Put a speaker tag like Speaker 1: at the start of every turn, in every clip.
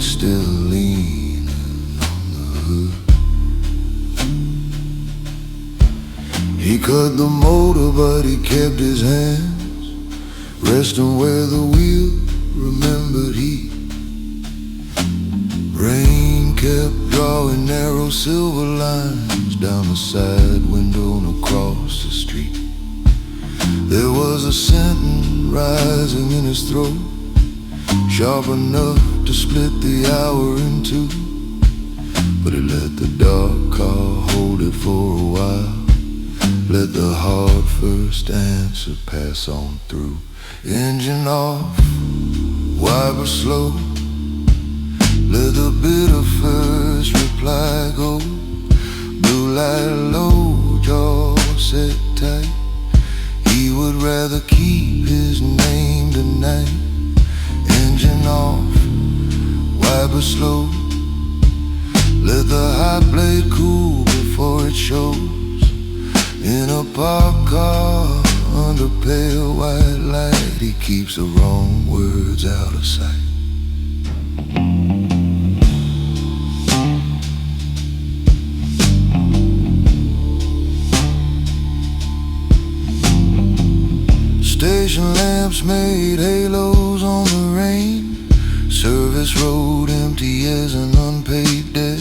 Speaker 1: still leaning on the hood. He cut the motor, but he kept his hands resting where the wheel remembered heat. Rain kept drawing narrow silver lines down the side window and across the street. There was a sentence rising in his throat, sharp enough to split the hour in two. But he let the dark car hold it for a while, let the hard first answer pass on through. Engine off, wiper slow, let the bitter first reply go. Blue light low, jaw set tight. He would rather keep his name tonight. Engine off, wiper slow, let the hot blade cool before it shows. In a parked car under pale white light, he keeps the wrong words out of sight. Station lamps made halos on the rain. Service road empty as an unpaid debt.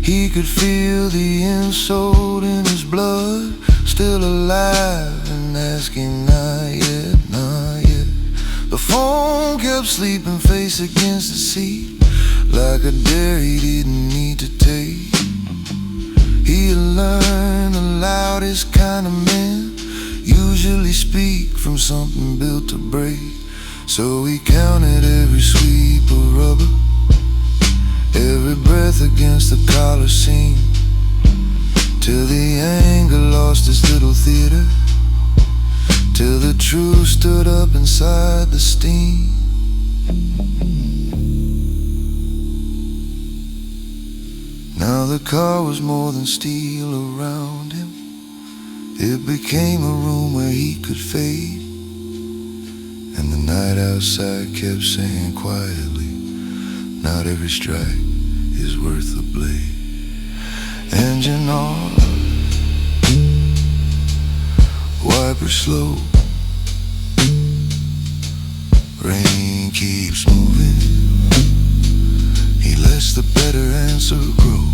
Speaker 1: He could feel the insult in his blood, still alive and asking, not yet, not yet. The phone kept sleeping face against the seat, like a dare he didn't need to take. He had learned the loudest kind of men usually speak from something built to break. So he counted every sweep of rubber, every breath against the collar seam, till the anger lost its little theater, till the truth stood up inside the steam. Now the car was more than steel around him. It became a room where he could fade, and the night outside kept saying quietly, not every strike is worth a blade. Engine on, wiper slow, rain keeps moving. He lets the better answer grow.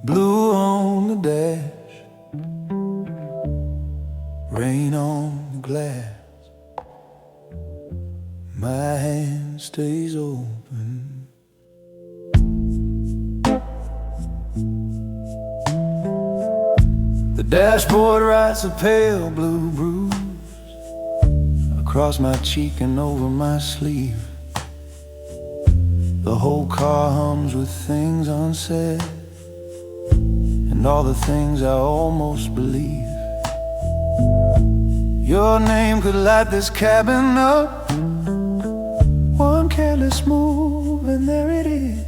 Speaker 1: Blue on the dash, rain on the glass. My hand stays open. The dashboard writes a pale blue bruise across my cheek and over my sleeve. The whole car hums with things unsaid, and all the things I almost believe. Your name could light this cabin up, one careless move and there it is.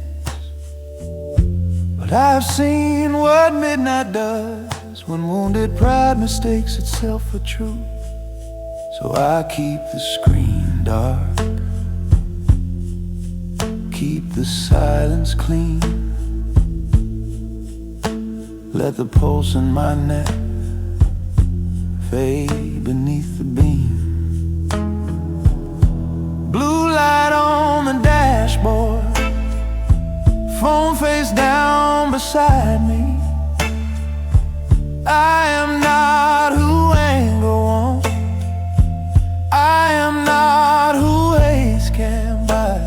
Speaker 1: But I've seen what midnight does when wounded pride mistakes itself for truth. So I keep the screen dark, keep the silence clean, let the pulse in my neck fade beneath the beam. Blue light on the dashboard, phone face down beside me. I am not who anger wants, I am not who haste can buy.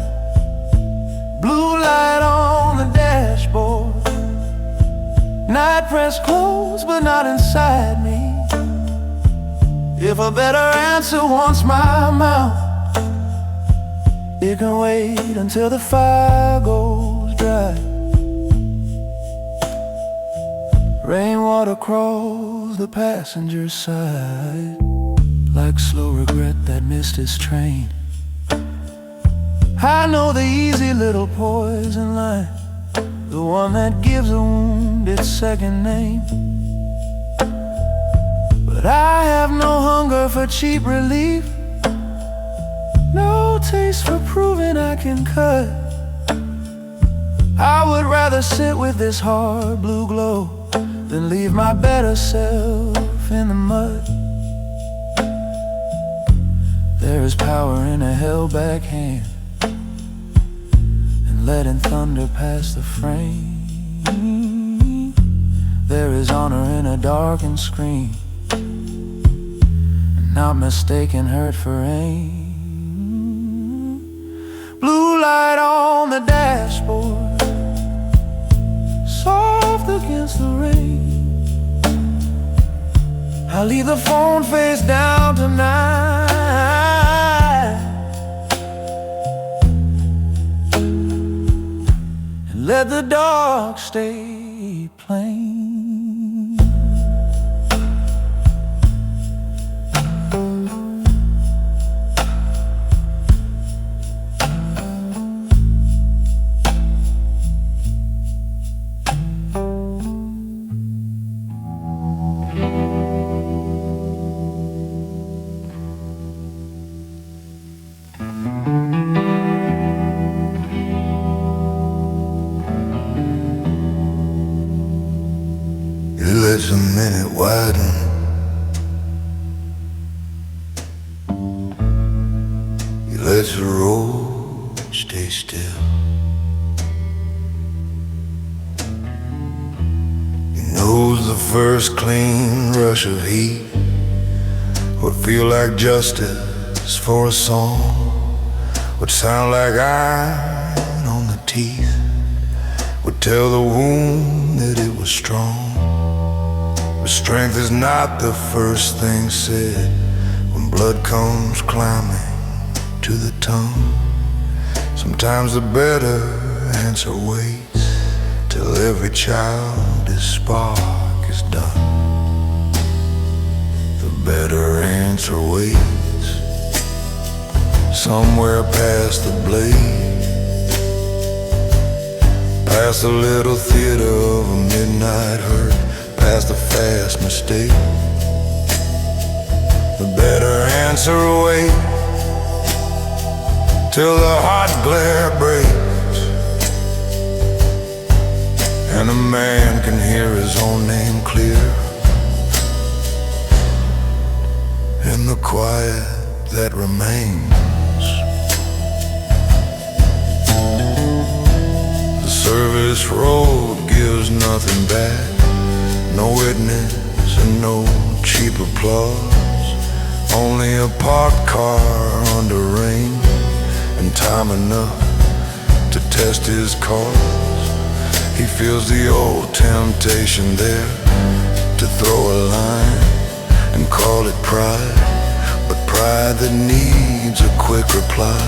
Speaker 1: Blue light on the dashboard, night pressed close, but not inside me. If a better answer wants my mouth, it can wait until the fire goes dry. Rainwater crawls the passenger side, like slow regret that missed his train. I know the easy little poison line, the one that gives a wound its second name. But I have no hunger for cheap relief, no taste for proving I can cut. I would rather sit with this hard blue glow than leave my better self in the mud. There is power in a held-back hand, and letting thunder pass the frame. There is honor in a darkened screen, and not mistaking hurt for aim. Blue light on the dashboard, soft against the rain. I leave the phone face down tonight, and let the dark stay plain. Lets a minute widen, he lets the road stay still. He knows the first clean rush of heat would feel like justice for a song, would sound like iron on the teeth, would tell the wound that it was strong. Strength is not the first thing said when blood comes climbing to the tongue. Sometimes the better answer waits till every childish spark is done. The better answer waits somewhere past the blade, past the little theater of a midnight hurt, past the fast mistake. The better answer waits till the hot glare breaks, and a man can hear his own name clear in the quiet that remains. The service road gives nothing back, no witness and no cheap applause, only a parked car under rain and time enough to test his cause. He feels the old temptation there to throw a line and call it pride, but pride that needs a quick reply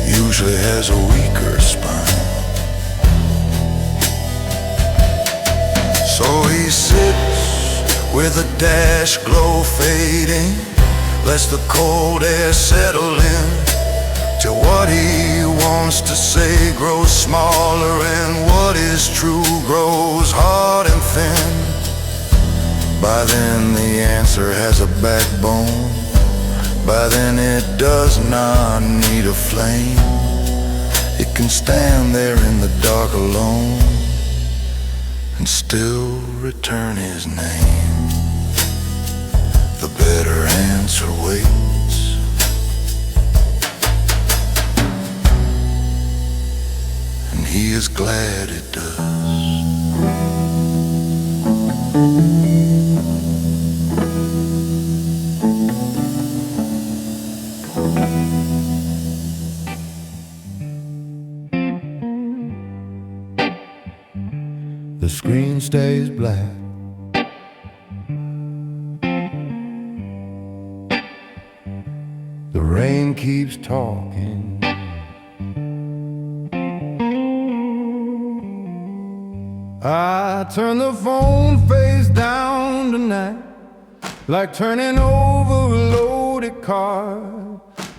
Speaker 1: usually has a weaker spine. So he sits with the dash glow fading, lets the cold air settle in, till what he wants to say grows smaller and what is true grows hard and thin. By then the answer has a backbone, by then it does not need a flame. It can stand there in the dark alone and still return his name. The better answer waits, and he is glad it does. The screen stays black. The rain keeps talking. I turn the phone face down tonight, like turning over a loaded car.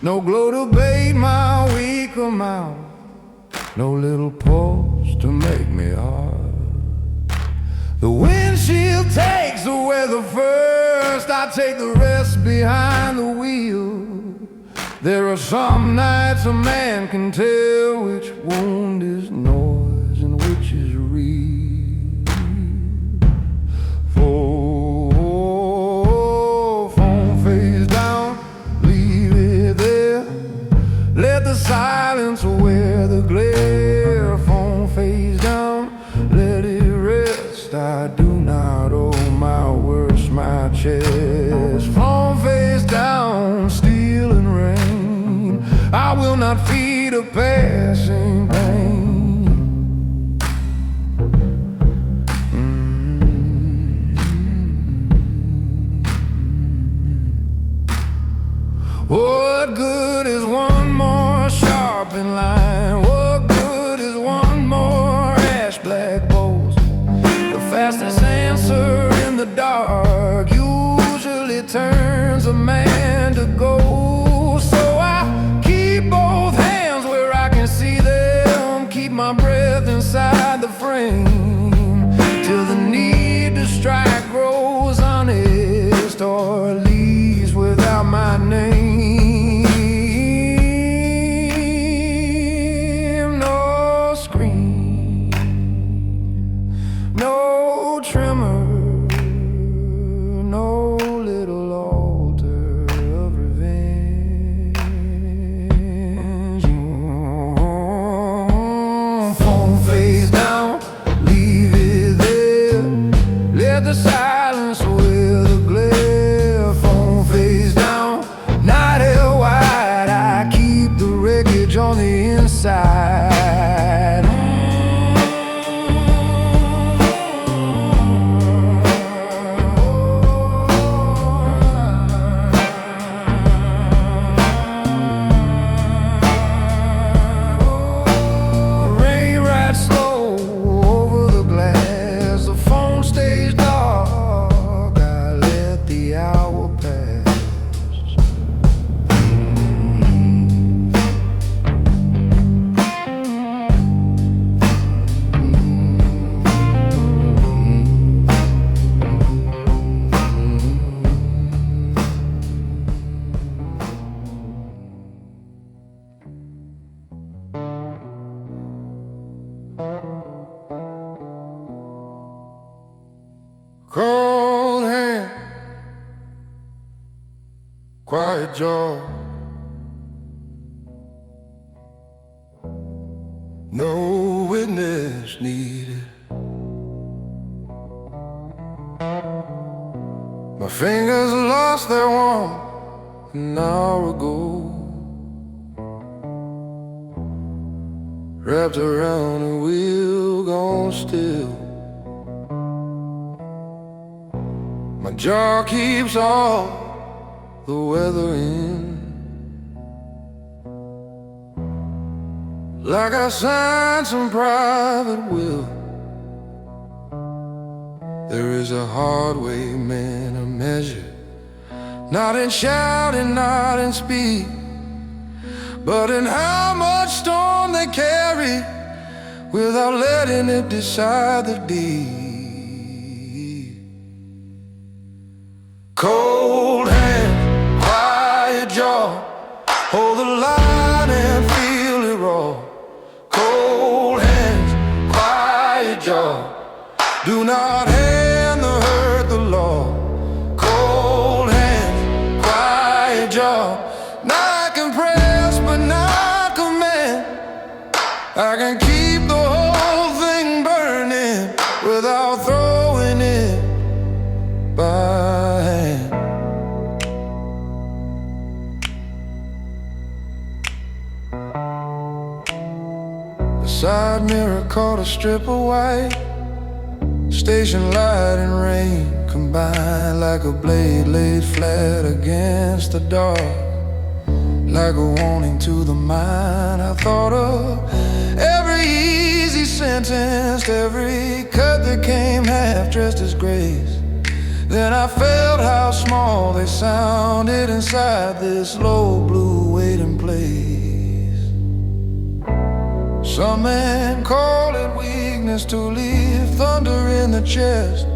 Speaker 1: No glow to bait my weaker mouth, no little pulse to make me hard. The windshield takes the weather first, I take the rest behind the wheel. There are some nights a man can tell which wound is noise and which is real. Phone face down, leave it there. Let the silence wear the glare. Phone face down, let it rest. I do not owe my worst my chest. Phone face down, steel and rain. I will not feed a passing pain. What good is one more sharpened line? What good is one more ash black post? The fastest answer in the dark usually turns a man to gold. So I keep both hands where I can see them, keep my breath inside the frame, till the need to strike grows honest or leaves without my name. No scream, no tremor, no little altar of revenge. Phone face down, leave it there. Let the silence wear the glare. Phone face down, night held wide. I keep the wreckage on the inside. Rain rides slow over the glass. The phone stays dark. I let the hour pass. Cold hand, quiet jaw, no witness needed. My fingers lost their warmth an hour ago, wrapped around a wheel gone still. My jaw keeps all the weather in, like I signed some private will. There is a hard way men are measured, not in shouting, not in speed, but in how much storm they carry without letting it decide the deed. Cold hand, quiet jaw, hold the line and feel it raw. Cold hands, quiet jaw, do not hand the hurt the law. Cold hands, quiet jaw, not compress but not command. I can keep the whole thing burning without throwing it by hand. The side mirror caught a strip of white station light and rain combined like a blade laid flat against the dark, like a warning to the mind. I thought of every easy sentence, every cut that came half dressed as grace. Then I felt how small they sounded inside this low blue waiting place. Some men call it weakness to leave thunder in the chest.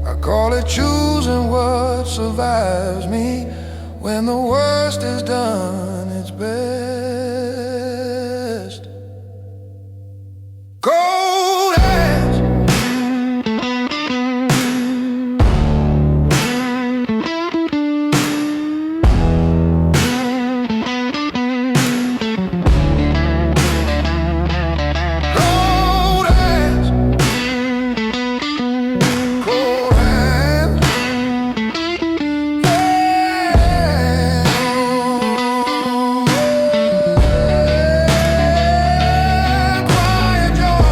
Speaker 1: I call it choosing what survives me when the worst is done its best. Cold hands, cold hands, cold hands, quiet joy.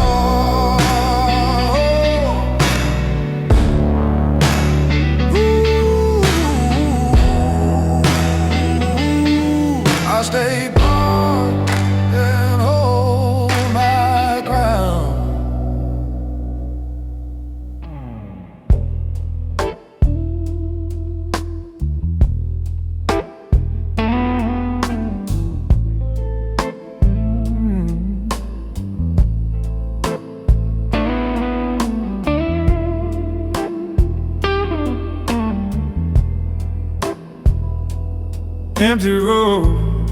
Speaker 1: I stay calm and hold my ground. Empty road,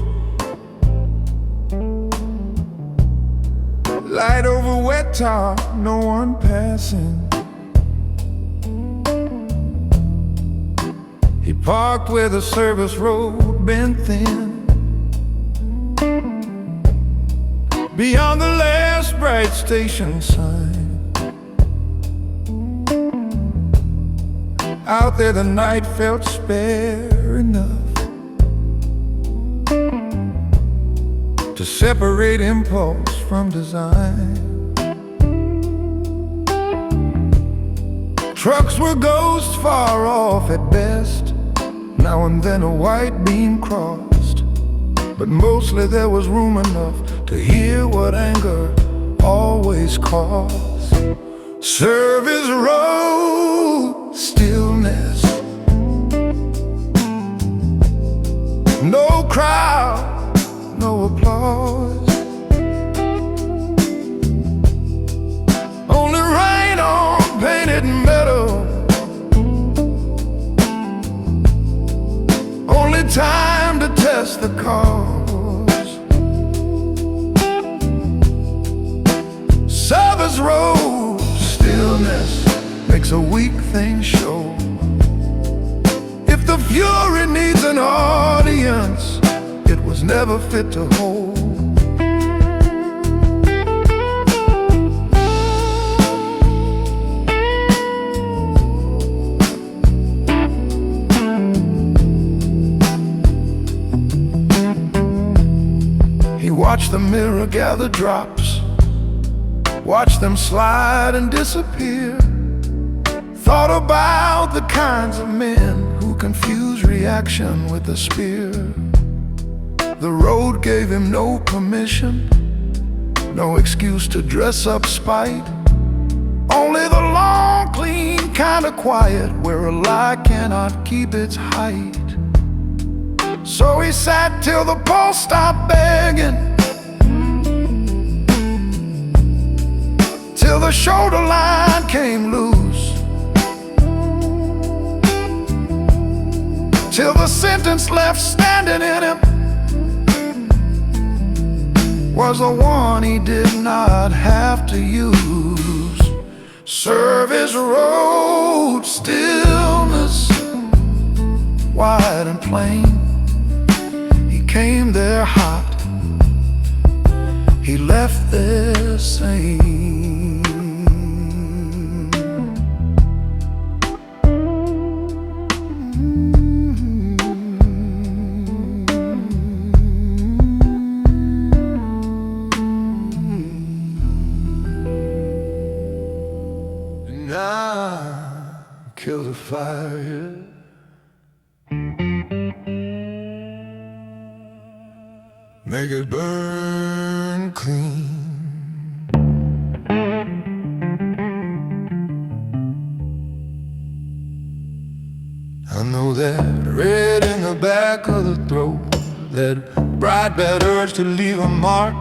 Speaker 1: light over wet tar, no one passing. He parked where the service road bent thin. Beyond the last bright station sign, out there the night felt spare enough to separate impulse from design. Trucks were ghosts far off at best. Now and then a white beam crossed, but mostly there was room enough to hear what anger always caused. Service road, stillness, no crowd, no applause, only rain on painted metal, only time to test the cause. Service road, stillness makes a weak thing show. If the fury needs an audience, it was never fit to hold. He watched the mirror gather drops, watched them slide and disappear. Thought about the kinds of men who confuse reaction with a spear. The road gave him no permission, no excuse to dress up spite. Only the long, clean kind of quiet where a lie cannot keep its height. So he sat till the pulse stopped begging, till the shoulder line came loose, till the sentence left standing in him was the one he did not have to use. Service road, stillness, wide and plain. He came there hot, he left there sane. Now, kill the fire, yeah. Make it burn clean. I know that red in the back of the throat, that bright bad urge to leave a mark.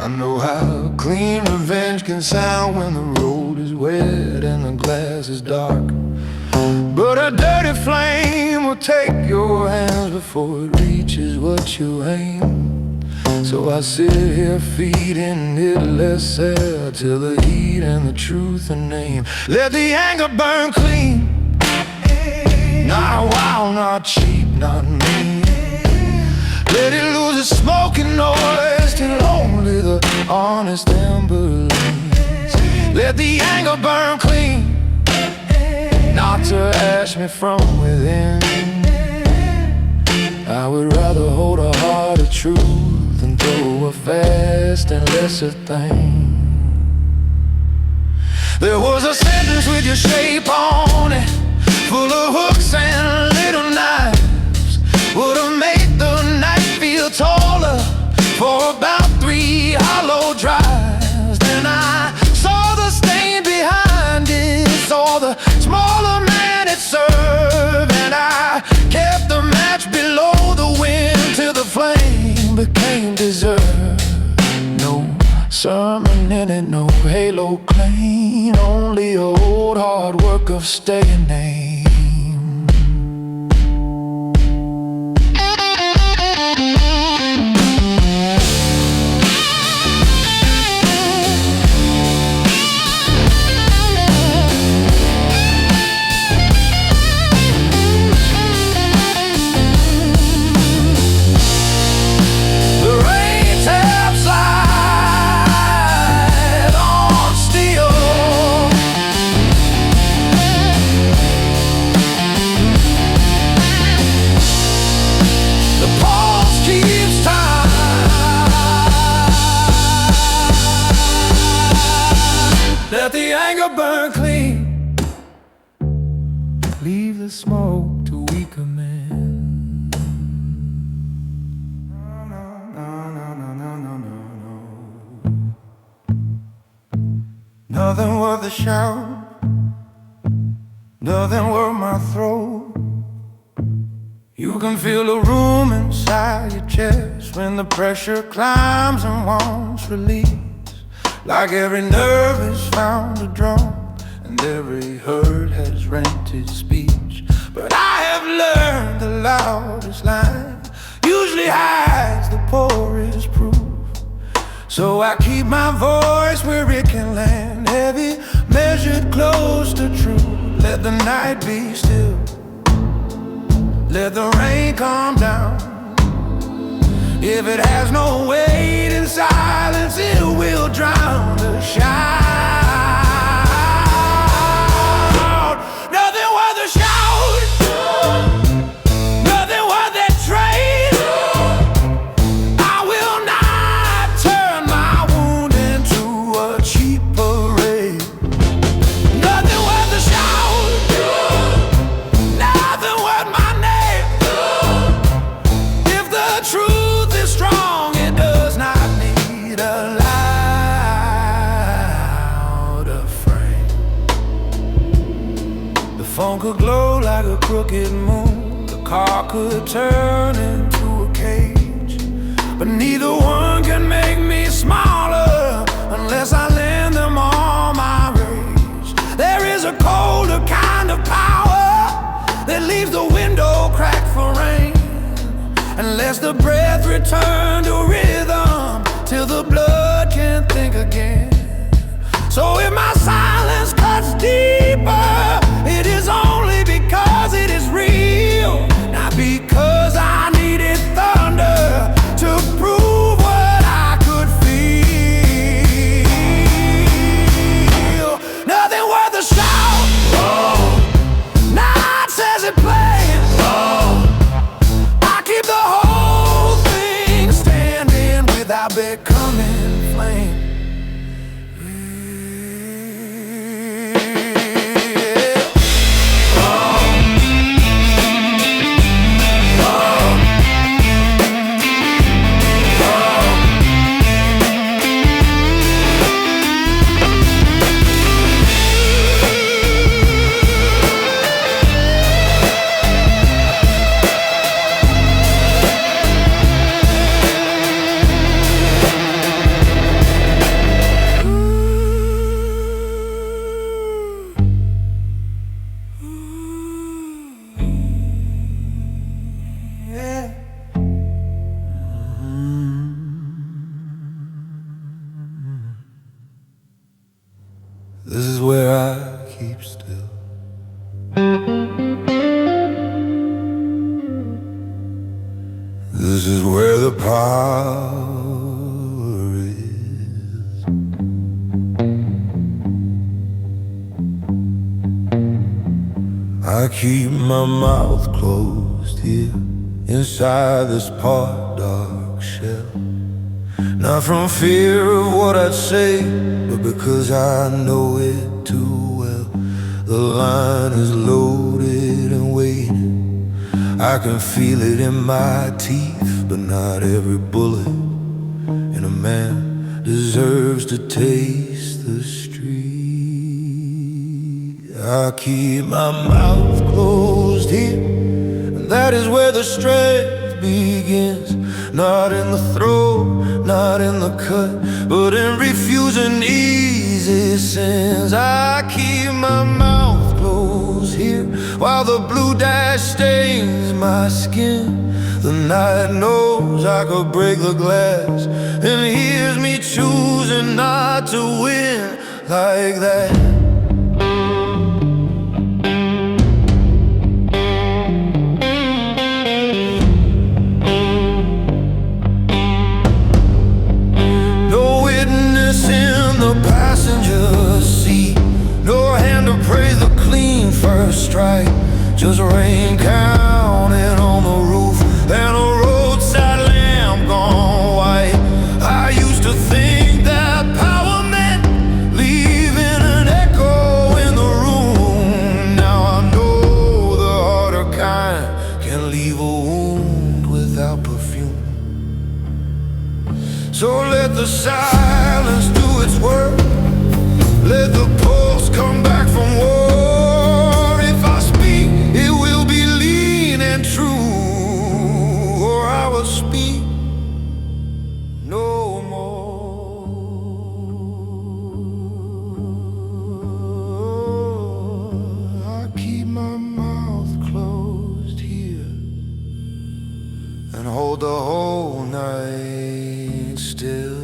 Speaker 1: I know how clean revenge can sound when the road is wet and the glass is dark. But a dirty flame will take your hands before it reaches what you aim. So I sit here feeding it less air till the heat and the truth are named. Let the anger burn clean. Not wild, not cheap, not mean. Let it lose its smoking noise till only the honest ember leaves. Let the anger burn clean, not to ash me from within. I would rather hold a heart of truth than throw a fast and lesser thing. There was a sentence with your shape on it, full of hooks and little knives. Would have made the night feel taller for about 3 hollow drives. Then I saw the stain behind it, saw the smaller man it served, and I kept the match below the wind till the flame became dessert. No sermon in it, no halo claim, only old hard work of staying name. Let the anger burn clean, leave the smoke to weaker men. Nothing worth the shout, nothing worth my throat. You can feel the room inside your chest when the pressure climbs and wants release. Like every nerve has found a drum, and every hurt has rent its speech. But I have learned the loudest line usually hides the poorest proof. So I keep my voice where it can land, heavy, measured, close to truth. Let the night be still, let the rain come down. If it has no weight in silence, it will drown the shout. Nothing worth a shout, nothing worth that trade. I will not turn my wound into a cheap parade. Nothing worth a shout, nothing worth my name. If the truth is strong, it does not need a louder frame. The phone could glow like a crooked moon, the car could turn into a cage, but neither one can make me smaller unless I lend them all my rage. There is a colder kind of power that leaves the window cracked for rain, and lets the breath return to rhythm till the blood can't think again. So if my silence cuts deeper, it is only because it is real, not because I needed thunder to prove what I could feel. Nothing worth a shout, not says it plain. I keep the whole thing standing without becoming flame. where I keep still. This is where the power is. I keep my mouth closed here, inside this part dark shell. Not from fear of what I'd say, but because I know it too well. The line is loaded and waiting. I can feel it in my teeth, but not every bullet in a man deserves to taste the street. I keep my mouth closed here, and that is where the strength begins. Not in the throat, not in the cut, but in refusing easy sins. I keep my mouth closed here, while the blue dash stains my skin. The night knows I could break the glass, and hears me choosing not to win like that. First strike, just rain counting on the roof, and a roadside lamp gone white. I used to think that power meant leaving an echo in the room. Now I know the harder kind can leave a wound without perfume. So let the silence do its work, let the pulse come back from war. Speak no more. I keep my mouth closed here and hold the whole night still.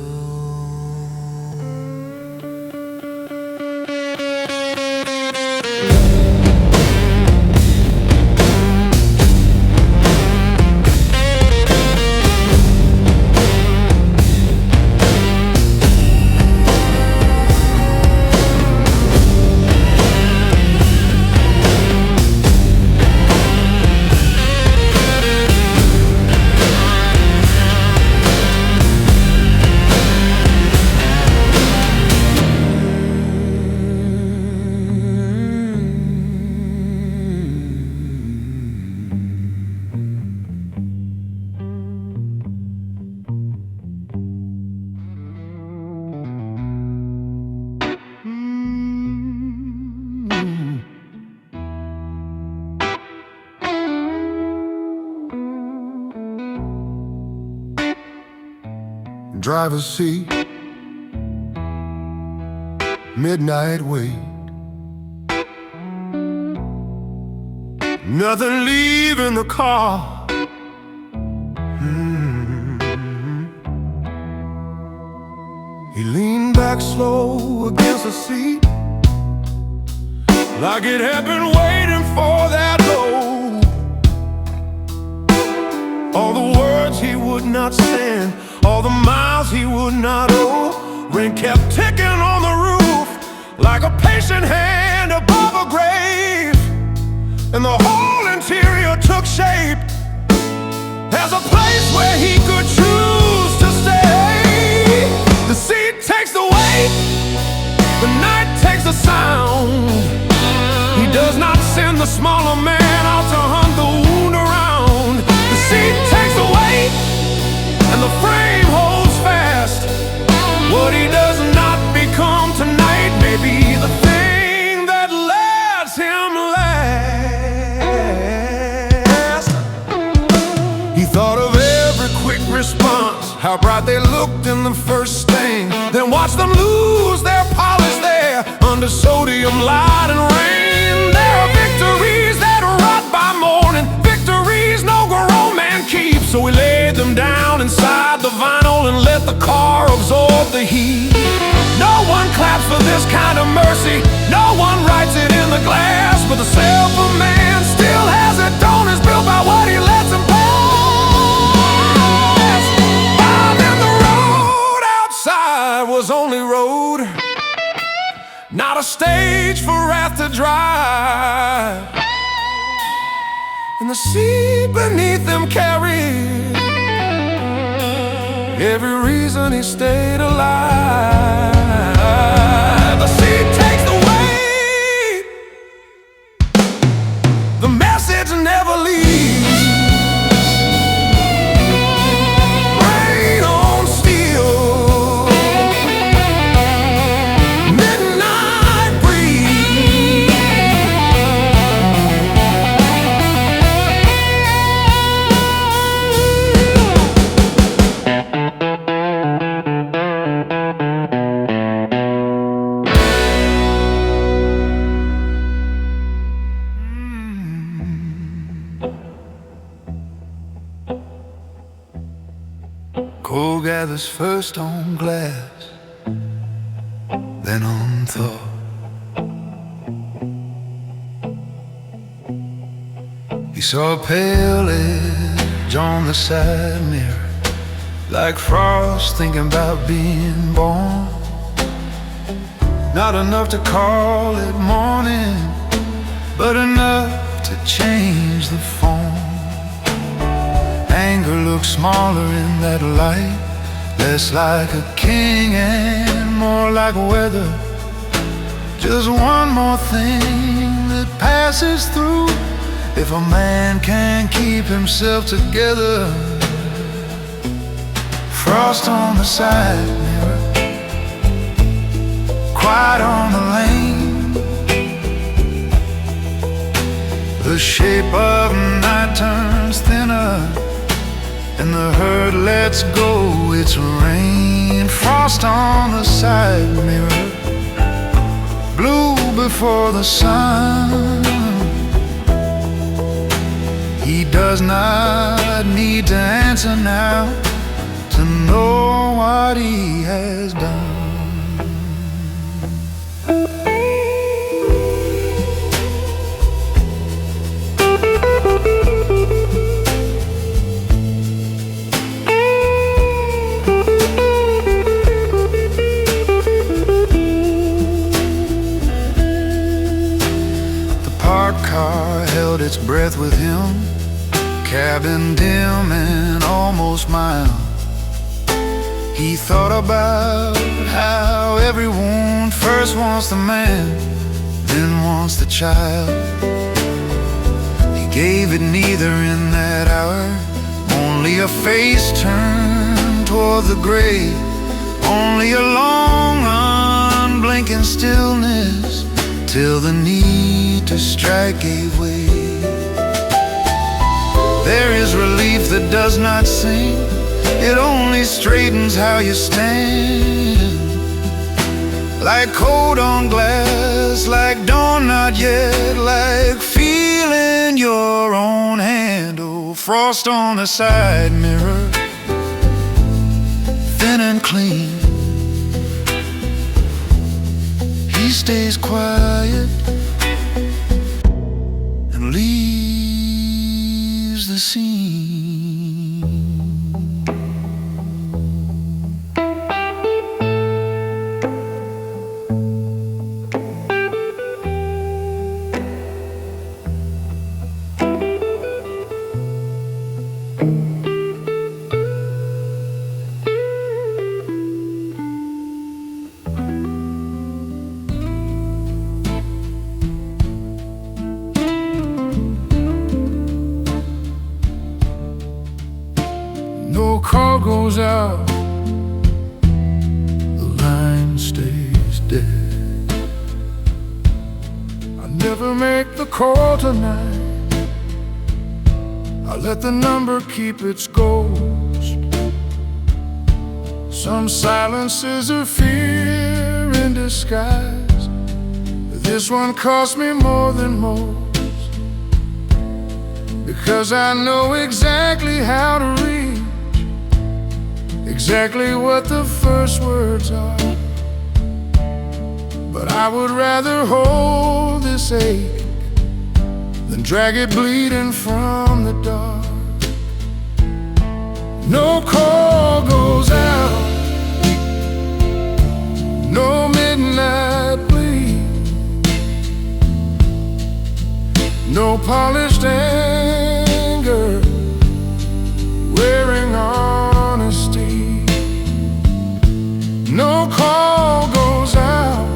Speaker 1: Driver's seat, midnight wait, nothing leaving the car. He leaned back slow against the seat, like it had been waiting for that load. All the words he would not send, all the miles he would not owe. Rain kept ticking on the roof, like a patient hand above a grave. And the whole interior took shape as a place where he could choose to stay. The seat takes the weight, the night takes the sound. He does not send the smaller man out to hunt the wound around. The seat takes the weight, and the frame holds fast. What he does not become tonight may be the thing that lets him last. He thought of every quick response, how bright they looked in the first sting, then watched them lose their polish there under sodium light and rain. There are victories that rot by morning, victories no grown man keeps. So we laid them down inside the vinyl and let the car absorb the heat. No one clapped times for this kind of mercy. No one writes it in the glass, but the self of man still has a dome is built by what he lets him pass. And then the road outside was only road, not a stage for wrath to drive. And the sea beneath them carried every reason he stayed alive. The sea takes the weight, the message never leaves. Rain on steel, midnight breeze. Cold gathers first on glass, then on thought. He saw a pale edge on the side mirror, like frost thinking about being born. Not enough to call it morning, but enough to change the form. Anger looks smaller in that light, less like a king and more like weather. Just one more thing that passes through. If a man can't keep himself together, frost on the side mirror, quiet on the lane. The shape of night turns thinner, and the herd lets go its rain. Frost on the side mirror, blue before the sun. He does not need to answer now to know what he has done. Car held its breath with him, cabin dim and almost mild. He thought about how every wound first wants the man, then wants the child. He gave it neither in that hour, only a face turned toward the grave, only a long unblinking stillness, till the need to strike gave way. There is relief that does not sing, it only straightens how you stand. Like cold on glass, like dawn not yet, like feeling your own hand. Oh, frost on the side mirror, thin and clean. He stays quiet and leaves the scene. No call goes out, the line stays dead. I never make the call tonight, I let the number keep its ghost. Some silences are fear in disguise, this one cost me more than most, because I know exactly how to read, exactly what the first words are. but I would rather hold this ache than drag it bleeding from the dark. No call goes out, no midnight bleed, no polished anger wearing honesty. No call goes out,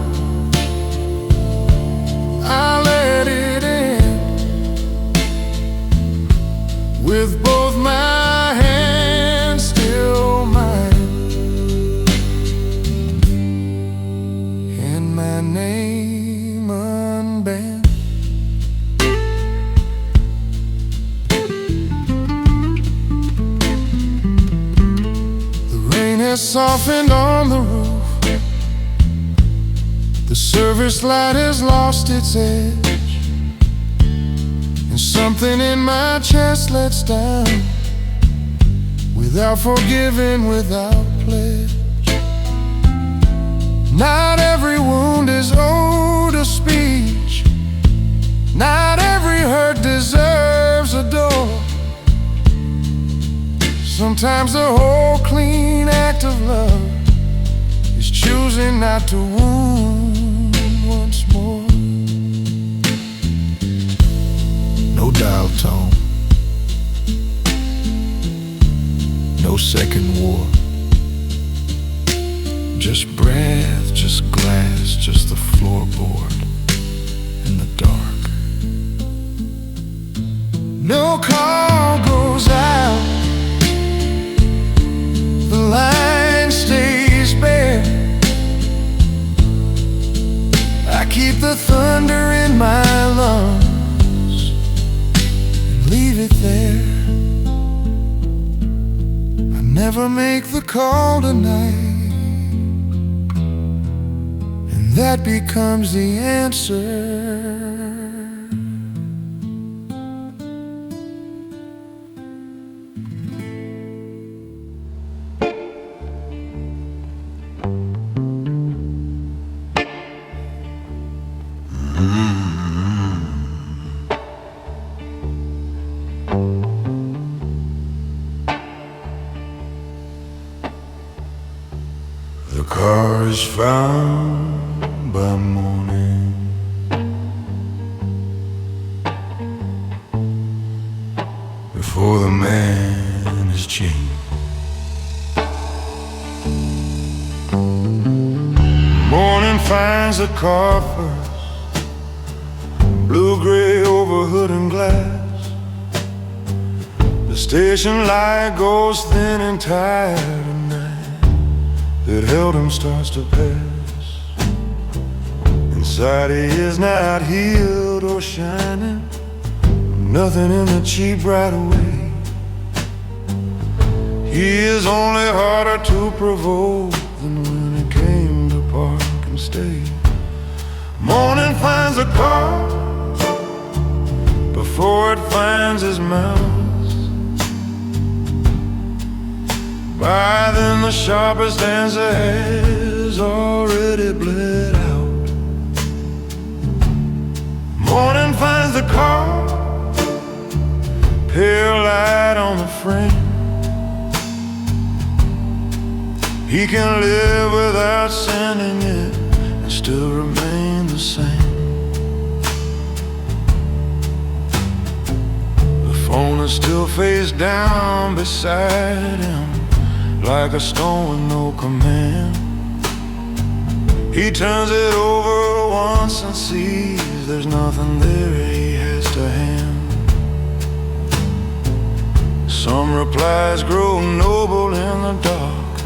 Speaker 1: I let it in with both my hands still mine, and my name unbanned. The rain has softened on the roof, the service light has lost its edge, and something in my chest lets down without forgiving, without pledge. Not every wound is owed a speech, not every hurt deserves a door. Sometimes the whole clean act of love is choosing not to wound once more. No dial tone, no second war, just breath, just glass, just the floorboard in the dark. No call goes out, the line stays bare. I keep the thunder in my lungs and leave it there. I never make the call tonight, and that becomes the answer. The car is found by morning, before the man is chained. Morning finds the car first, blue-gray over hood and glass. The station light goes thin and tired, and night that held him starts to pass. Inside he is not healed or shining, nothing in the cheap right away. He is only harder to provoke than when it came to park and stay. Morning finds a car before it finds his mouth. By then the sharpest answer has already bled out. Morning finds the car, pale light on the frame. He can live without sending it and still remain the same. The phone is still face down beside him, like a stone with no command. He turns it over once and sees there's nothing there he has to hand. Some replies grow noble in the dark,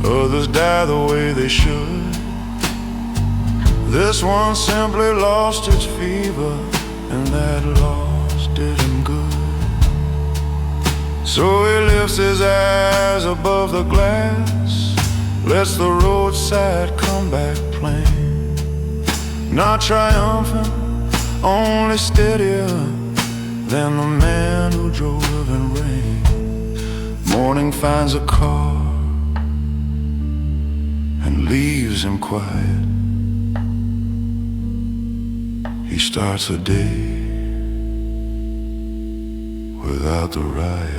Speaker 1: others die the way they should. This one simply lost its fever, and that loss did him good. So he lifts his eyes above the glass, lets the roadside come back plain. Not triumphant, only steadier than the man who drove in rain. Morning finds a car and leaves him quiet. He starts a day without the riot.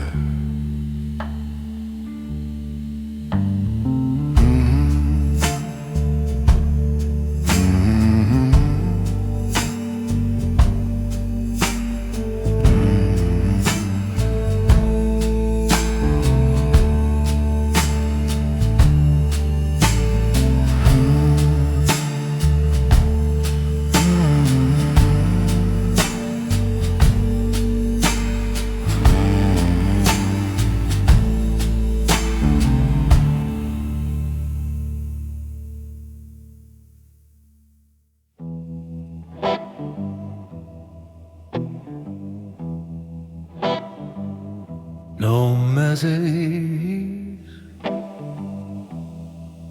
Speaker 2: No message.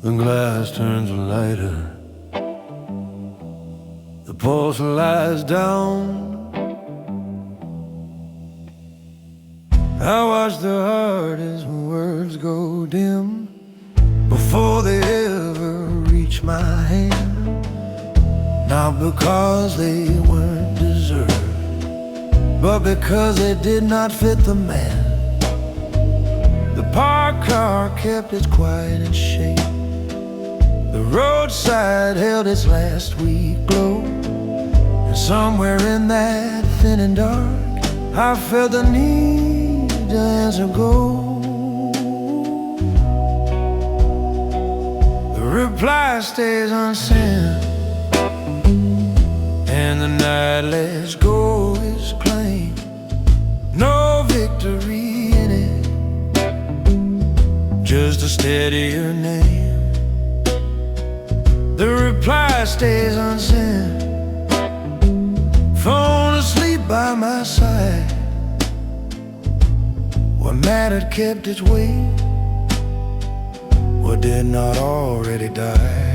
Speaker 2: The glass turns lighter. The pulse lies down. I watch the heart as words go dim before they ever reach my hand. Not because they weren't deserved, but because they did not fit the man. The parked car kept its quiet and shape. The roadside held its last week glow. And somewhere in that thin and dark, I felt the need to answer go. The reply stays unsent, and the night lets go is plain. No victory in it, just a steadier name. The reply stays unsent, phone asleep by my side. What mattered kept its weight, what did not already die.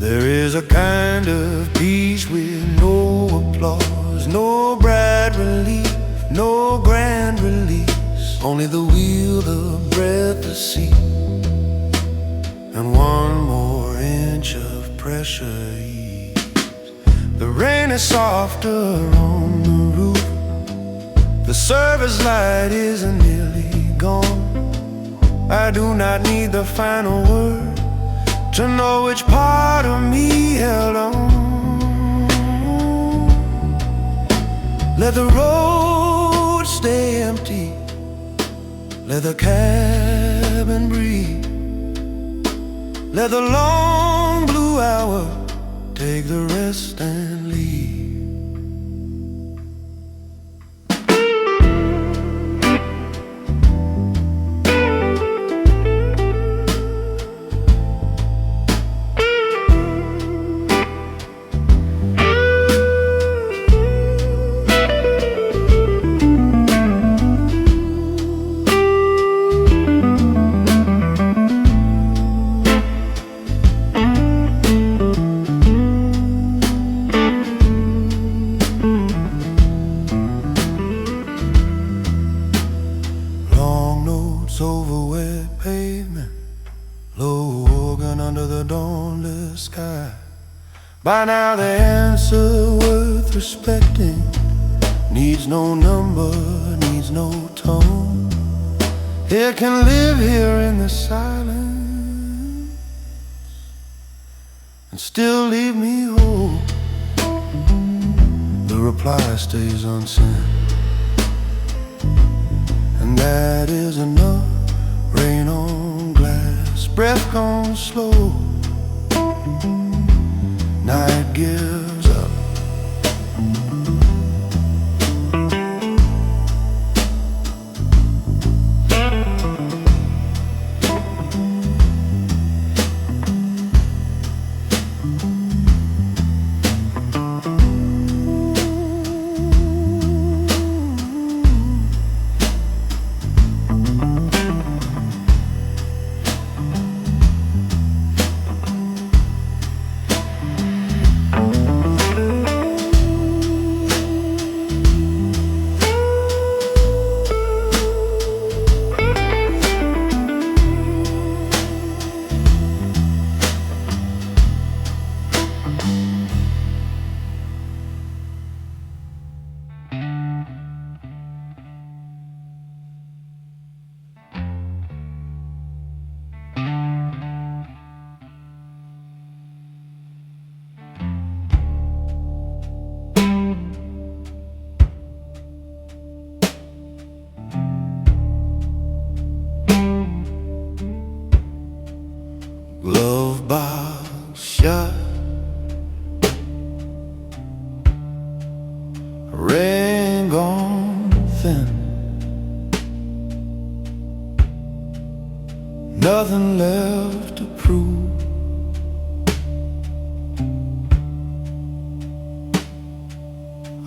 Speaker 2: There's a kind of peace with no applause, no bright relief, no grand release. Only the wheel, the breath, the seat, and one more inch of pressure ease. The rain is softer on the roof. The service light is nearly gone. I do not need the final word to know which part of me held on. Let the road stay empty, let the cabin breathe, let the long blue hour take the rest and leave. Over wet pavement, low organ under the dawnless sky. By now the answer worth respecting needs no number, needs no tone. It can live here in the silence and still leave me whole. The reply stays unsent, and that is enough. Rain on glass, breath gone slow. Night gives up. thin. Nothing left to prove.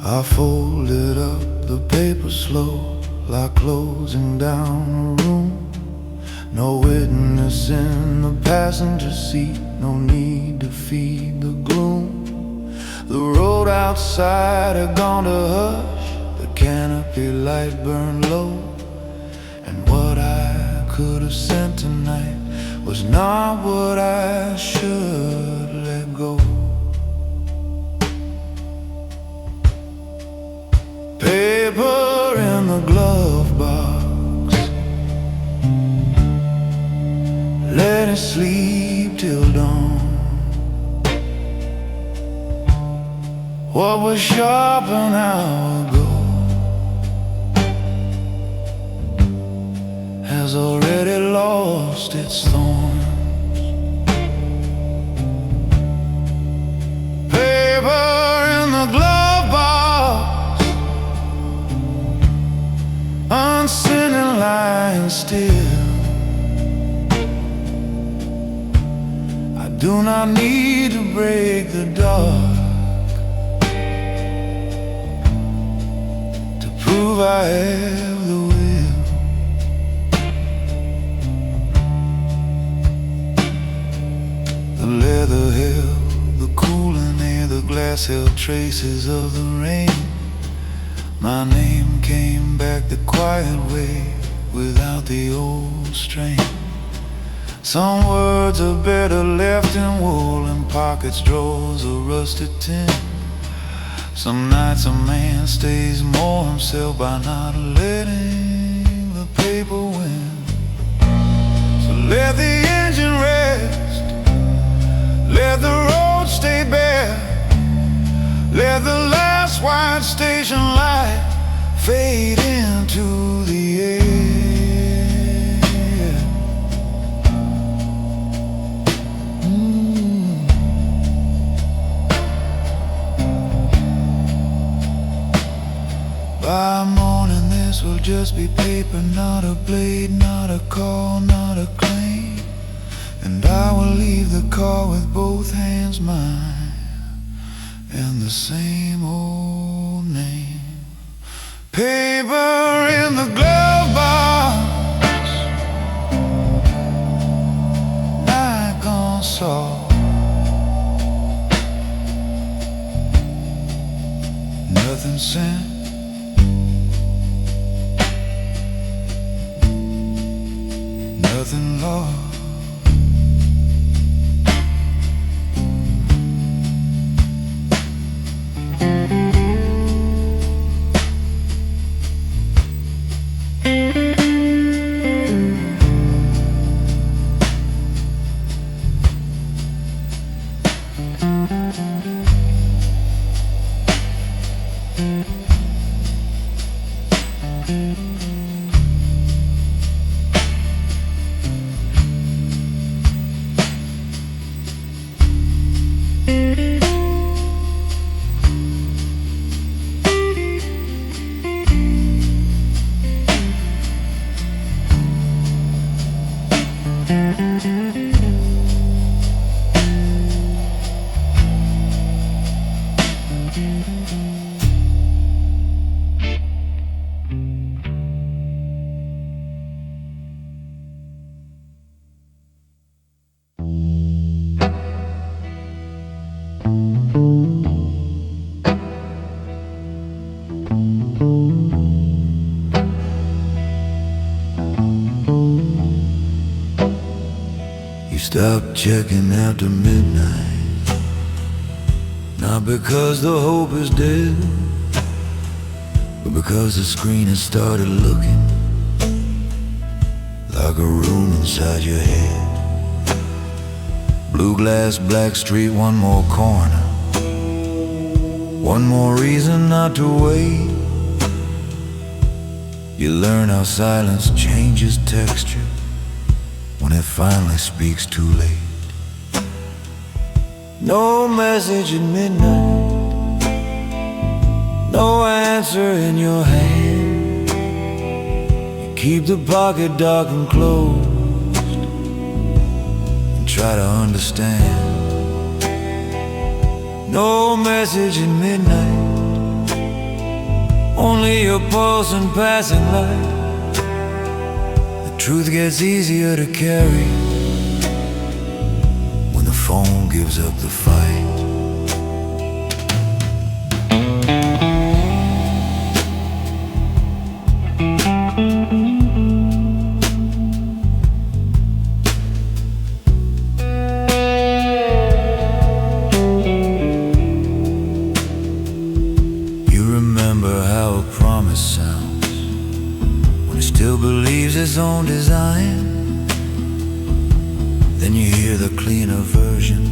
Speaker 2: I folded up the paper slow, like closing down a room. No witness in the passenger seat, no need to feed the gloom. The road outside had gone to hush, the canopy light burned low. And what I could have sent tonight was not what I should let go. Paper in the glove box, let it sleep till dawn. What was sharp an hour ago has already lost its thorns. Paper in the glove box, unsent and lying still. I do not need to break the dark to prove I have the will. The leather held the cooling air, the glass held traces of the rain. My name came back the quiet way, without the old strain. Some words are better left in woolen pockets, drawers of rusted tin. Some nights a man stays more himself by not letting the paper win. So let the engine rest, let the road stay bare, let the last white station light fade into the air. By morning this will just be paper, not a blade, not a call, not a claim. And I will leave the car with both hands mine, and the same old name. Paper in the glove box, night gone soft. Nothing sent, nothing lost. Stop checking after midnight, not because the hope is dead, but because the screen has started looking like a room inside your head. Blue glass, black street, one more corner, one more reason not to wait. You learn how silence changes texture when it finally speaks too late. No message at midnight, no answer in your hand. keep the pocket dark and closed, and try to understand. No message at midnight, only your pulse and passing light. The truth gets easier to carry when the phone gives up the fight. Sounds when it still believes its own design. Then you hear the cleaner version,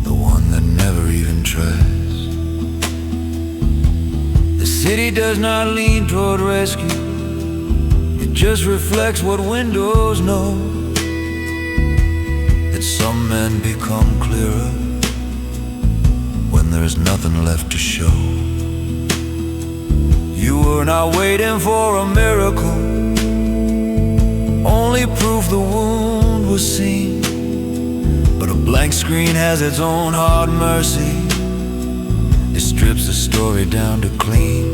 Speaker 2: the one that never even tries. The city does not lean toward rescue, it just reflects what windows know. That some men become clearer when there's nothing left to show. You were not waiting for a miracle, only proof the wound was seen. But a blank screen has its own hard mercy, it strips the story down to clean.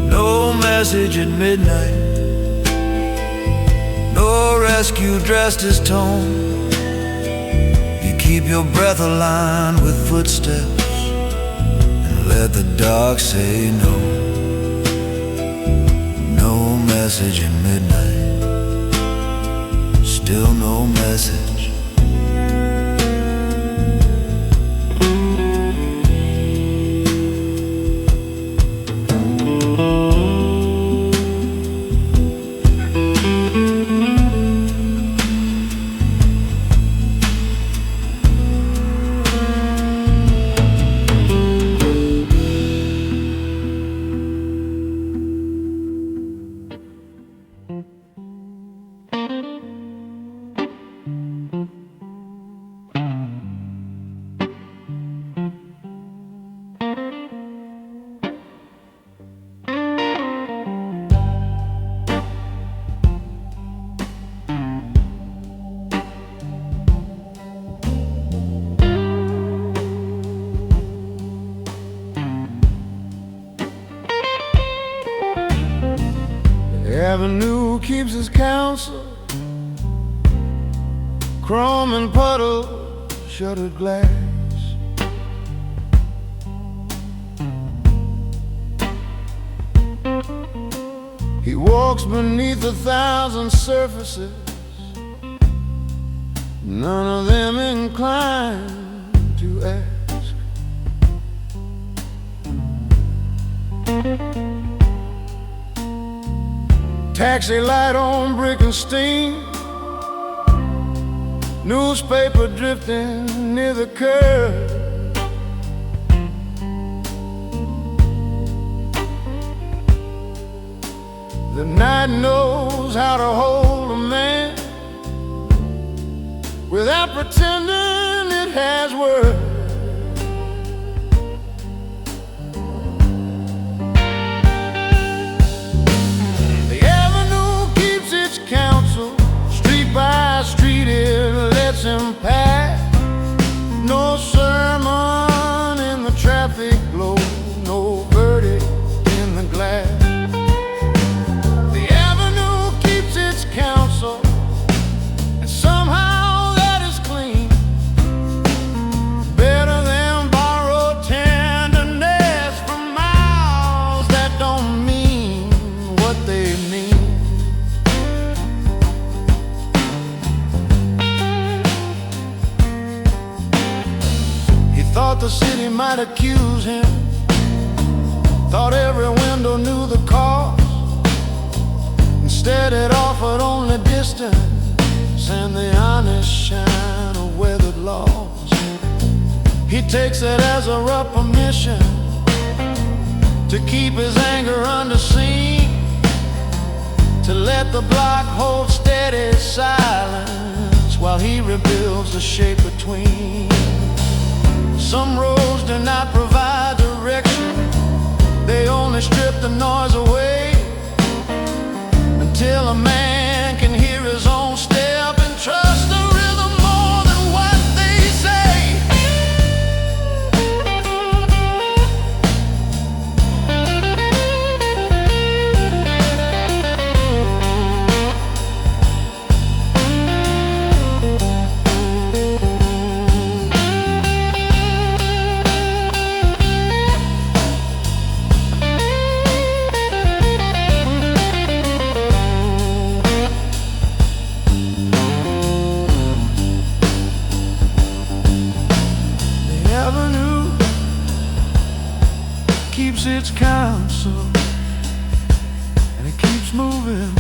Speaker 2: No message at midnight, no rescue dressed as tone. You keep your breath aligned with footsteps, let the dark say no. No message at midnight, still no message.
Speaker 3: The avenue keeps its counsel, chrome and puddle, shuttered glass. He walks beneath 1,000 surfaces, none of them inclined to ask. Taxi light on brick and steam, newspaper drifting near the curb. The night knows how to hold a man without pretending it has words. The avenue keeps its counsel, street by street it lets him pass. No sermon in the traffic glow, no verdict in the glass. And somehow that is clean, better than borrowed tenderness from mouths that don't mean what they mean. He thought the city might accuse him, thought every window knew the cause. Instead it offered only distance and the honest shine of weathered laws. He takes it as a rough permission to keep his anger underseen, to let the block hold steady silence while he rebuilds the shape between. Some roads do not provide direction, they only strip the noise away. down some, and it keeps moving.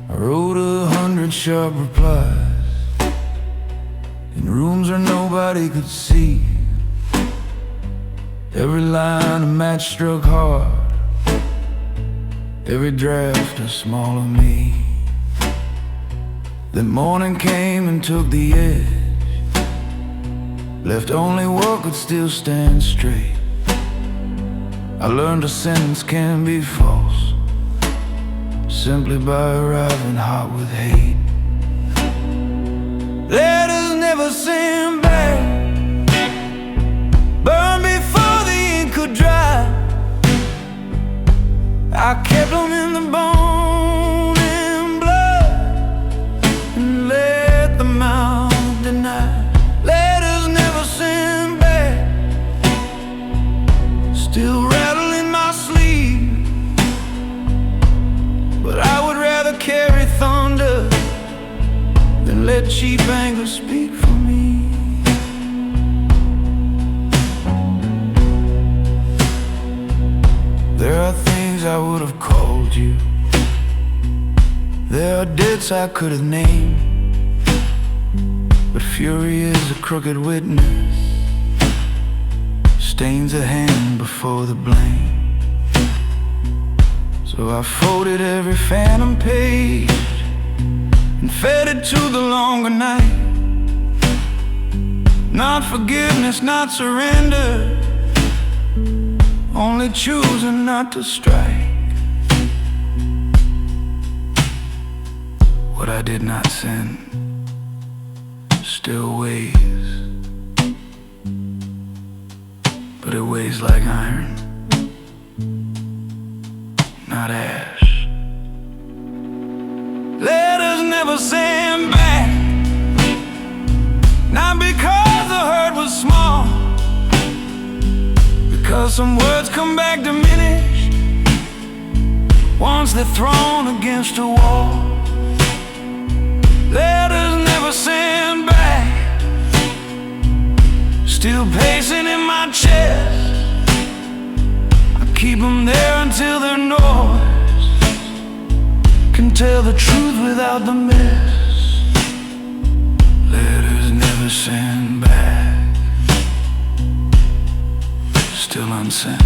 Speaker 2: I wrote 100 sharp replies in rooms where nobody could see. Every line a match struck hard, every draft a smaller me. Then morning came and took the edge, left only what could still stand straight. I learned a sentence can be false simply by arriving hot with hate. Letters never sent back, burned before the ink could dry. I kept them in the bone and blood and let them out deny. Letters never sent back, still rattle in my sleeve. But I would rather carry thunder than let cheap anger speak for me. There are things I would have called you, there are debts I could have named, but fury is a crooked witness, stains a hand before the blame. So I folded every phantom page and fed it to the longer night. Not forgiveness, not surrender, only choosing not to strike. What I did not send still weighs, but it weighs like iron, not ash. Letters never sent back, not because the hurt was small, because some words come back diminished once they're thrown against a wall. Letters never sent back, still pacing in my chest. I keep them there until their noise can tell the truth without the mess. Letters never sent back, still unsent.